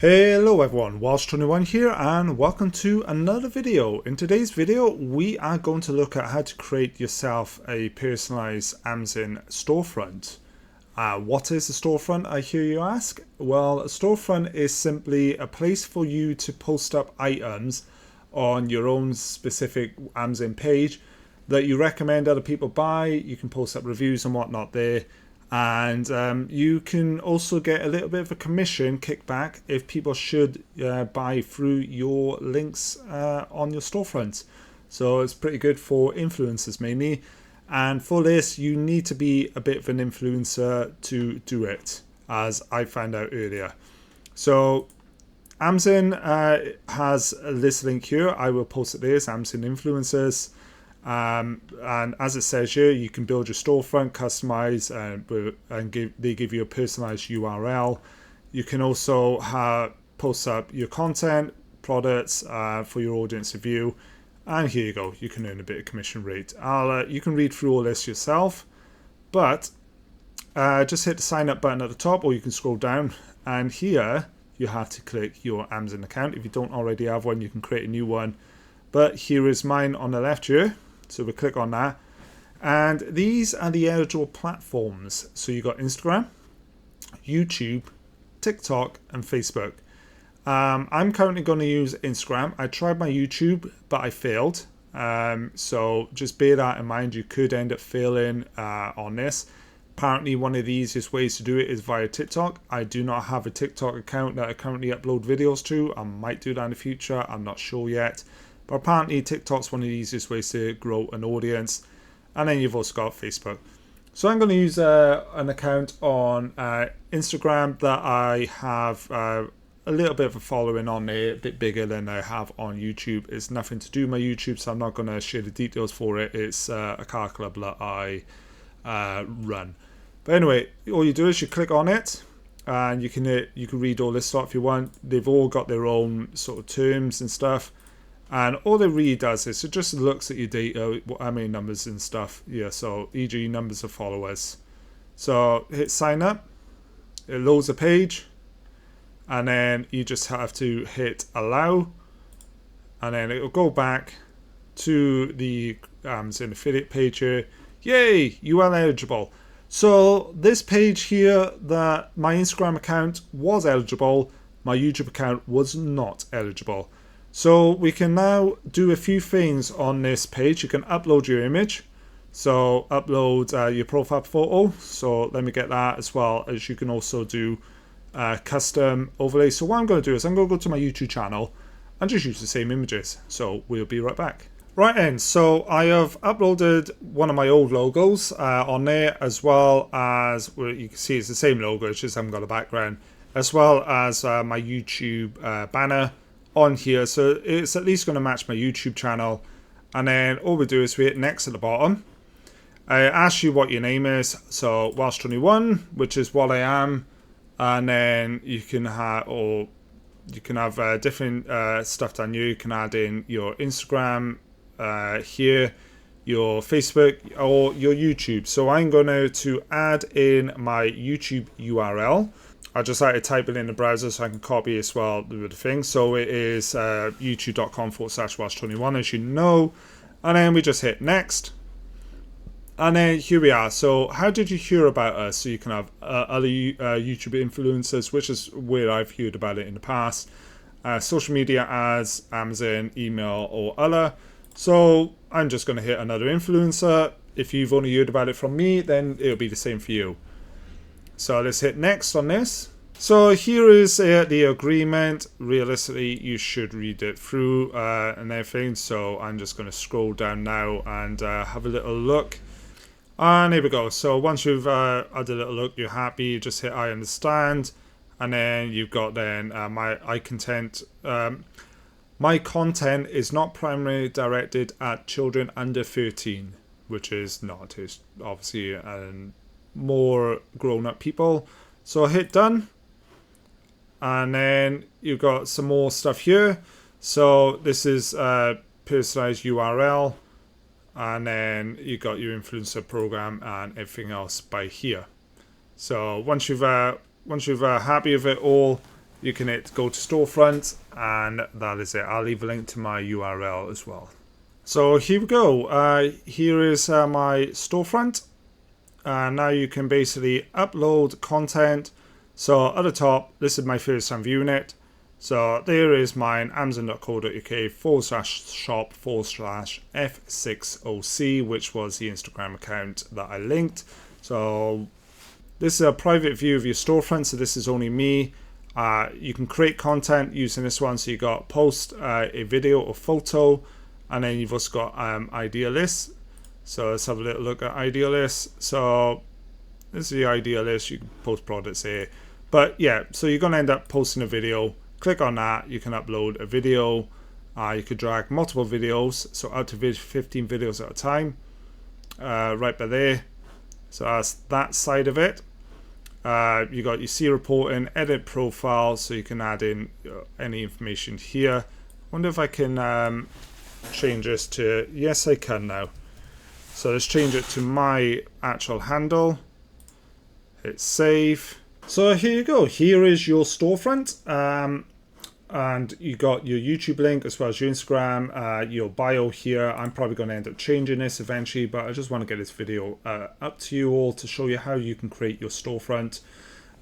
Hello everyone, Walsh21 here and welcome to another video. In today's video we are going to look at how to create yourself a personalized Amazon storefront. What is a storefront, I hear you ask? Well, a storefront is simply a place for you to post up items on your own specific Amazon page that you recommend other people buy. You can post up reviews and whatnot there. And you can also get a little bit of a commission kickback if people should buy through your links on your storefront. So it's pretty good for influencers mainly. And for this, you need to be a bit of an influencer to do it, as I found out earlier. So Amazon has this link here. I will post it there. It's Amazon Influencers. And as it says here, you can build your storefront, customize, and they give you a personalized URL. You can also post up your content, products for your audience to view. And here you go, you can earn a bit of commission rate. You can read through all this yourself, but just hit the sign up button at the top, or you can scroll down. And here you have to click your Amazon account. If you don't already have one, you can create a new one. But here is mine on the left here. So we click on that. And these are the eligible platforms. So you got Instagram, YouTube, TikTok, and Facebook. I'm currently going to use Instagram. I tried my YouTube, but I failed. So just bear that in mind. You could end up failing on this. Apparently, one of the easiest ways to do it is via TikTok. I do not have a TikTok account that I currently upload videos to. I might do that in the future. I'm not sure yet. But apparently TikTok's one of the easiest ways to grow an audience. And then you've also got Facebook. So I'm going to use an account on Instagram that I have a little bit of a following on there, a bit bigger than I have on YouTube. It's nothing to do with my YouTube, so I'm not going to share the details for it. It's a car club that I run. But anyway, all you do is you click on it. And you can read all this stuff if you want. They've all got their own sort of terms and stuff. And all it really does is it just looks at your data, how many numbers and stuff. Yeah, so e.g. numbers of followers. So hit sign up. It loads a page. And then you just have to hit allow. And then it will go back to the Amazon affiliate page here. Yay, you are eligible. So this page here, that my Instagram account was eligible. My YouTube account was not eligible. So we can now do a few things on this page. You can upload your image. So upload your profile photo. So let me get that, as well as you can also do custom overlay. So what I'm going to do is I'm going to go to my YouTube channel and just use the same images. So we'll be right back. Right then, so I have uploaded one of my old logos on there, as well as, well, you can see it's the same logo, it's just I haven't got a background, as well as my YouTube banner on here, so it's at least going to match my YouTube channel. And then all we do is we hit next at the bottom. I ask you what your name is, so Walsh21, which is what I am, and then you can have, different stuff down here. You can add in your Instagram here, your Facebook, or your YouTube. So I'm going to add in my YouTube URL. I just like to type it in the browser so I can copy as well the thing. So it is youtube.com/Walsh21, as you know. And then we just hit next. And then here we are. So how did you hear about us? So you can have other YouTube influencers, which is where I've heard about it in the past. Social media ads, Amazon, email, or other. So I'm just going to hit another influencer. If you've only heard about it from me, then it'll be the same for you. So let's hit next on this. So here is the agreement. Realistically, you should read it through and everything. So I'm just going to scroll down now and have a little look. And here we go. So once you've had a little look, you're happy, you just hit I understand. And then you've got then my content. My content is not primarily directed at children under 13, which is not. It's obviously more grown-up people. So hit done, and then you've got some more stuff here. So this is personalized URL, and then you got your influencer program and everything else by here. So once you've happy with it all, you can hit go to Storefront, and that is it. I'll leave a link to my URL as well. So here we go. Here is my Storefront. Now you can basically upload content. So at the top, this is my first time viewing it. So there is mine, amazon.co.uk/shop/F60C, which was the Instagram account that I linked. So this is a private view of your storefront, so this is only me. You can create content using this one. So you got post a video or photo, and then you've also got idea lists. So let's have a little look at idea lists. So this is the idea list. You can post products here. But yeah, so you're going to end up posting a video. Click on that. You can upload a video. You could drag multiple videos, so up to 15 videos at a time. Right by there. So that's that side of it. You got your C reporting, edit profile, so you can add in any information here. Wonder if I can change this to, yes I can now. So let's change it to my actual handle. Hit save. So here you go. Here is your storefront. And you got your YouTube link as well as your Instagram, your bio here. I'm probably going to end up changing this eventually, but I just want to get this video up to you all to show you how you can create your storefront.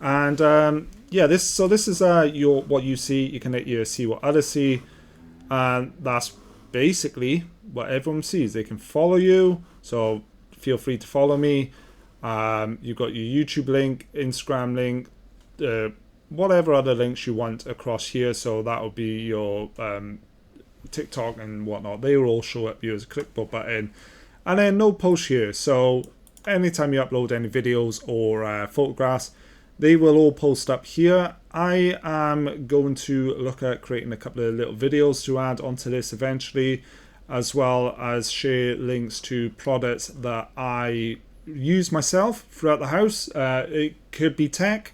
And yeah, this is your what you see. You can let you see what others see, and that's basically what everyone sees. They can follow you, so feel free to follow me. You've got your YouTube link, Instagram link, whatever other links you want across here. So that will be your TikTok and whatnot. They will all show up here as a clickable button. And then no post here. So anytime you upload any videos or photographs, they will all post up here. I am going to look at creating a couple of little videos to add onto this eventually, as well as share links to products that I use myself throughout the house. It could be tech.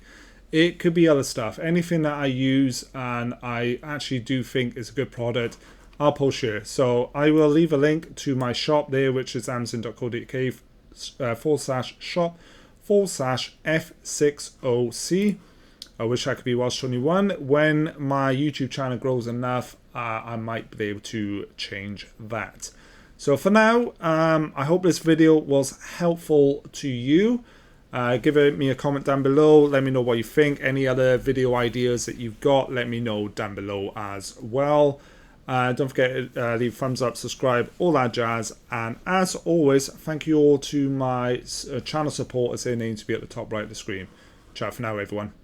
It could be other stuff. Anything that I use and I actually do think is a good product, I'll post here. So I will leave a link to my shop there, which is amazon.co.uk/f60C. I wish I could be Welsh 21. When my YouTube channel grows enough, I might be able to change that. So for now, I hope this video was helpful to you. Give me a comment down below. Let me know what you think. Any other video ideas that you've got, let me know down below as well. Don't forget to leave thumbs up, subscribe, all that jazz. And as always, thank you all to my channel supporters. Their names to be at the top right of the screen. Ciao for now, everyone.